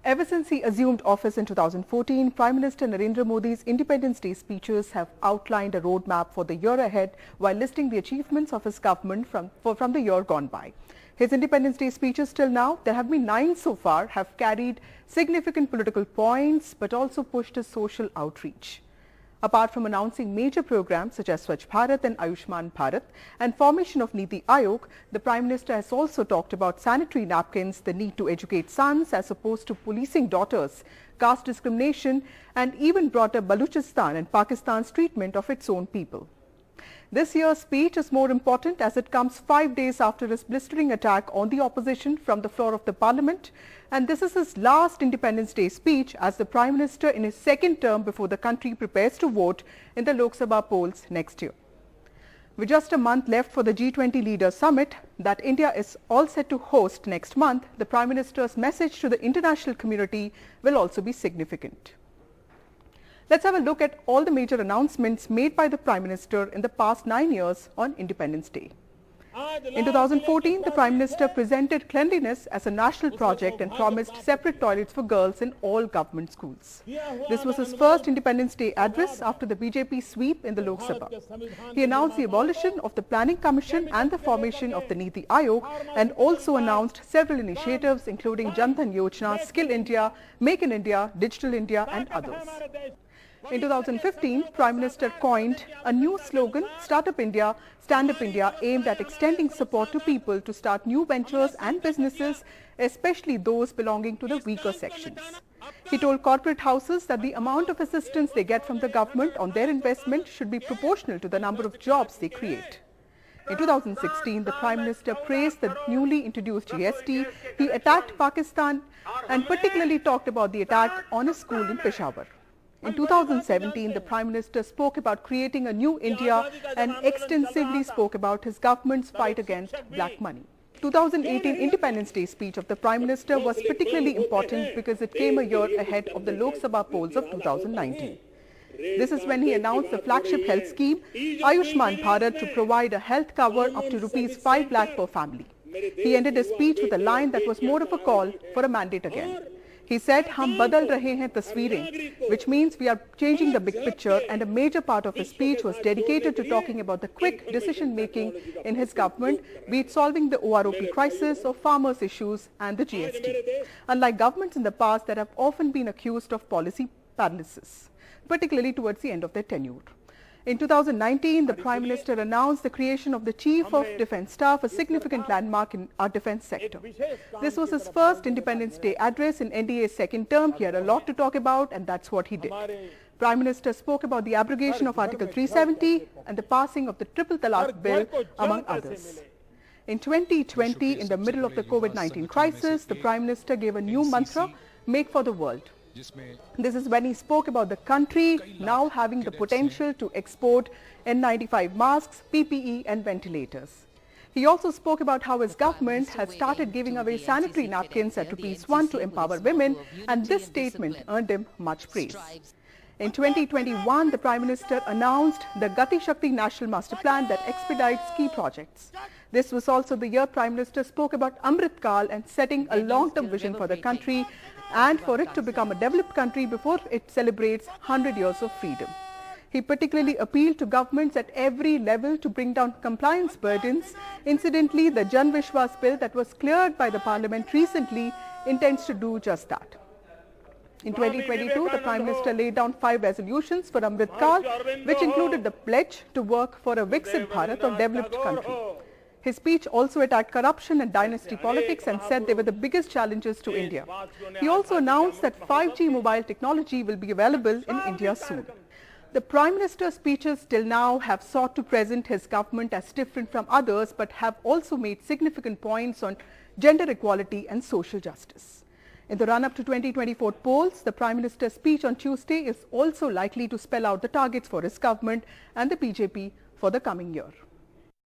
Ever since he assumed office in 2014, Prime Minister Narendra Modi's Independence Day speeches have outlined a roadmap for the year ahead while listing the achievements of his government from the year gone by. His Independence Day speeches till now, there have been 9 so far, have carried significant political points but also pushed his social outreach. Apart from announcing major programs such as Swachh Bharat and Ayushman Bharat and formation of Niti Aayog, the Prime Minister has also talked about sanitary napkins, the need to educate sons as opposed to policing daughters, caste discrimination, and even brought up Balochistan and Pakistan's treatment of its own people. This year's speech is more important as it comes 5 days after his blistering attack on the opposition from the floor of the parliament, and this is his last Independence Day speech as the Prime Minister in his second term before the country prepares to vote in the Lok Sabha polls next year. With just a month left for the G20 Leaders Summit that India is all set to host next month, the Prime Minister's message to the international community will also be significant. Let's have a look at all the major announcements made by the Prime Minister in the past 9 years on Independence Day. In 2014, the Prime Minister presented cleanliness as a national project and promised separate toilets for girls in all government schools. This was his first Independence Day address after the BJP sweep in the Lok Sabha. He announced the abolition of the Planning Commission and the formation of the Niti Aayog and also announced several initiatives including Jan Dhan Yojana, Skill India, Make in India, Digital India and others. In 2015, Prime Minister coined a new slogan, Startup India, Stand Up India, aimed at extending support to people to start new ventures and businesses, especially those belonging to the weaker sections. He told corporate houses that the amount of assistance they get from the government on their investment should be proportional to the number of jobs they create. In 2016, the Prime Minister praised the newly introduced GST. He attacked Pakistan and particularly talked about the attack on a school in Peshawar. In 2017, the Prime Minister spoke about creating a new India and extensively spoke about his government's fight against black money. 2018 Independence Day speech of the Prime Minister was particularly important because it came a year ahead of the Lok Sabha polls of 2019. This is when he announced the flagship health scheme, Ayushman Bharat, to provide a health cover up to Rs 5 lakh per family. He ended his speech with a line that was more of a call for a mandate again. He said, "Hum badal rahe hain tasveerein," which means we are changing the big picture, and a major part of his speech was dedicated to talking about the quick decision-making in his government, be it solving the OROP crisis or farmers' issues and the GST. Unlike governments in the past that have often been accused of policy paralysis, particularly towards the end of their tenure. In 2019, the Prime Minister announced the creation of the Chief of Defence Staff, a significant landmark in our defence sector. This was his first Independence Day address in NDA's second term. He had a lot to talk about, and that's what he did. Prime Minister spoke about the abrogation of Article 370 and the passing of the Triple Talaq Bill, among others. In 2020, in the middle of the COVID-19 crisis, the Prime Minister gave a new mantra, Make for the World. This is when he spoke about the country now having the potential to export N95 masks, PPE and ventilators. He also spoke about how his government has started giving away sanitary napkins at ₹1 to empower women, and this statement earned him much praise. In 2021, the Prime Minister announced the Gati Shakti National Master Plan that expedites key projects. This was also the year Prime Minister spoke about Amrit Kal and setting a long-term vision for the country and for it to become a developed country before it celebrates 100 years of freedom. He particularly appealed to governments at every level to bring down compliance burdens. Incidentally, the Jan Vishwas bill that was cleared by the Parliament recently intends to do just that. In 2022, the Prime Minister laid down 5 resolutions for Amrit Kal, which included the pledge to work for a Viksit Bharat or developed country. His speech also attacked corruption and dynasty politics and said they were the biggest challenges to India. He also announced that 5G mobile technology will be available in India soon. The Prime Minister's speeches till now have sought to present his government as different from others, but have also made significant points on gender equality and social justice. In the run-up to 2024 polls, the Prime Minister's speech on Tuesday is also likely to spell out the targets for his government and the BJP for the coming year.